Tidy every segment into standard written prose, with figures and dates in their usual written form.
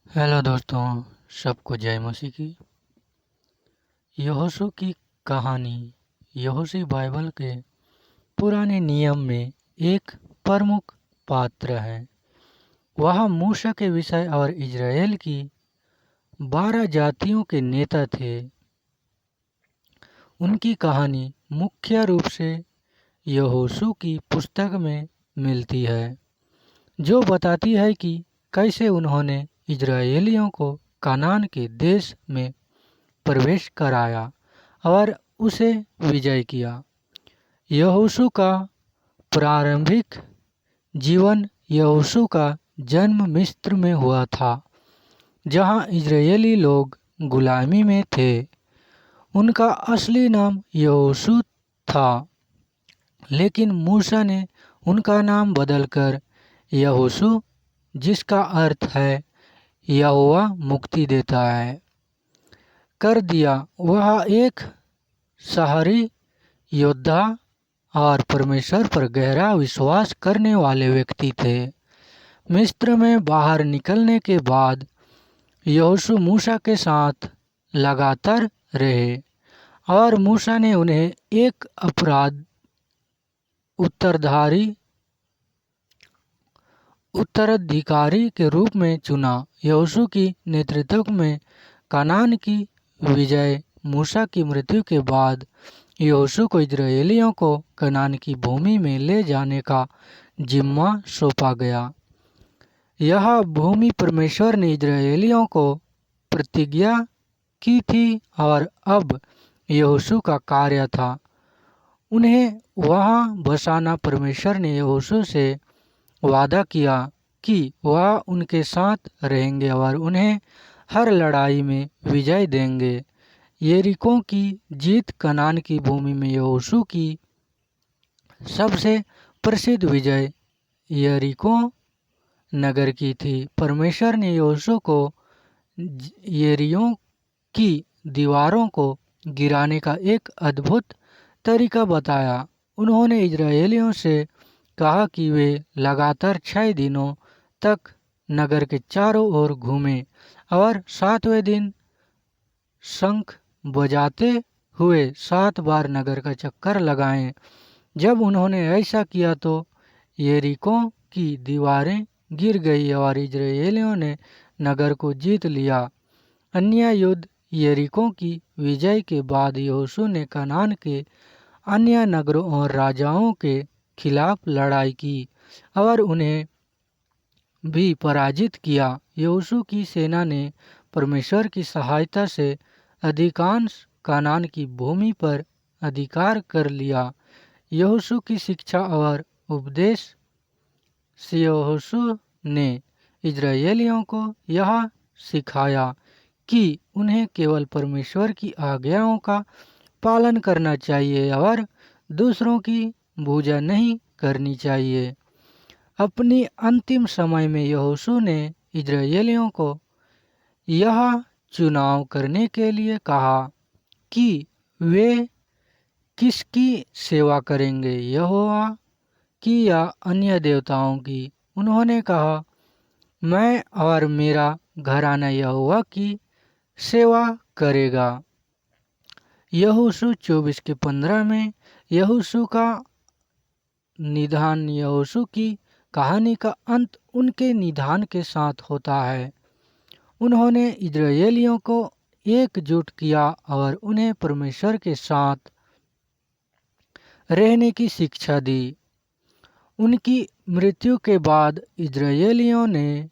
Hello दोस्तों, सबको जय मसीह की। यहोशू की कहानी यहोशू बाइबल के पुराने नियम में एक प्रमुख पात्र है। वह मूसा के विषय और इज़राइल की 12 जातियों के नेता थे। उनकी कहानी मुख्य रूप से यहोशू की पुस्तक में मिलती है, जो बताती है कि कैसे उन्होंने इज़राइलियों को कनान के देश में प्रवेश कराया और उसे विजय किया। यहोशू का प्रारंभिक जीवन यहोशू का जन्म मिस्र में हुआ था, जहां इज़राइली लोग गुलामी में थे। उनका असली नाम यहोशू था, लेकिन मूसा ने उनका नाम बदलकर यहोशू, जिसका अर्थ है यहोवा मुक्ति देता है, कर दिया। वह एक शहरी योद्धा और परमेश्वर पर गहरा विश्वास करने वाले व्यक्ति थे। मिस्र में बाहर निकलने के बाद यहोशू मूसा के साथ लगातार रहे और मूसा ने उन्हें एक अपराध उत्तराधिकारी के रूप में चुना। यहोशू की नेतृत्व में कनान की विजय मूसा की मृत्यु के बाद यहोशू को इज़राइलियों को कनान की भूमि में ले जाने का जिम्मा सौंपा गया। यह भूमि परमेश्वर ने इज़राइलियों को प्रतिज्ञा की थी और अब यहोशू का कार्य था उन्हें वहां बसाना। परमेश्वर ने यहोशू से वादा किया कि वह उनके साथ रहेंगे और उन्हें हर लड़ाई में विजय देंगे। यरीको की जीत कनान की भूमि में यहोशू की सबसे प्रसिद्ध विजय यरीको नगर की थी। परमेश्वर ने यहोशू को यरीको की दीवारों को गिराने का एक अद्भुत तरीका बताया। उन्होंने इज़राइलियों से कहा कि वे लगातार 6 दिनों तक नगर के चारों ओर घूमें और 7वें दिन शंख बजाते हुए 7 बार नगर का चक्कर लगाएं। जब उन्होंने ऐसा किया तो यरीको की दीवारें गिर गई और इज़राइलियों ने नगर को जीत लिया। अन्य युद्ध यरीको की विजय के बाद यहोशू ने कनान के अन्य नगरों और राजाओं के खिलाफ लड़ाई की और उन्हें भी पराजित किया। यहोशू की सेना ने परमेश्वर की सहायता से अधिकांश कनान की भूमि पर अधिकार कर लिया। यहोशू की शिक्षा और उपदेश से यहोशू ने इज़राइलियों को यह सिखाया कि उन्हें केवल परमेश्वर की आज्ञाओं का पालन करना चाहिए और दूसरों की पूजा नहीं करनी चाहिए। अपनी अंतिम समय में यहोशू ने इज़राइलियों को यह चुनाव करने के लिए कहा कि वे किसकी सेवा करेंगे, यहोवा की या अन्य देवताओं की। उन्होंने कहा, मैं और मेरा घराना यहोवा की सेवा करेगा। यहोशू 24:15 में यहोशू का निधन। यहोशू की कहानी का अंत उनके निधन के साथ होता है। उन्होंने इज़राइलियों को एकजुट किया और उन्हें परमेश्वर के साथ रहने की शिक्षा दी। उनकी मृत्यु के बाद इज़राइलियों ने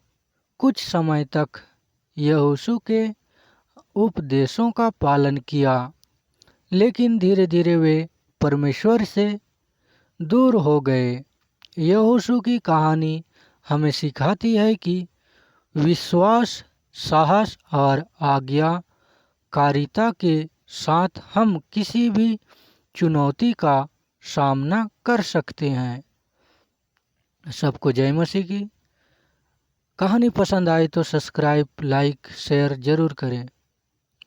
कुछ समय तक यहोशू के उपदेशों का पालन किया, लेकिन धीरे धीरे वे परमेश्वर से दूर हो गए। यहोशू की कहानी हमें सिखाती है कि विश्वास, साहस और आज्ञाकारिता के साथ हम किसी भी चुनौती का सामना कर सकते हैं। सबको जय मसीह की। कहानी पसंद आए तो सब्सक्राइब, लाइक, शेयर जरूर करें।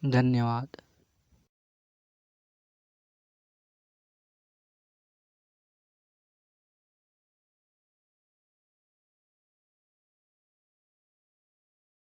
धन्यवाद।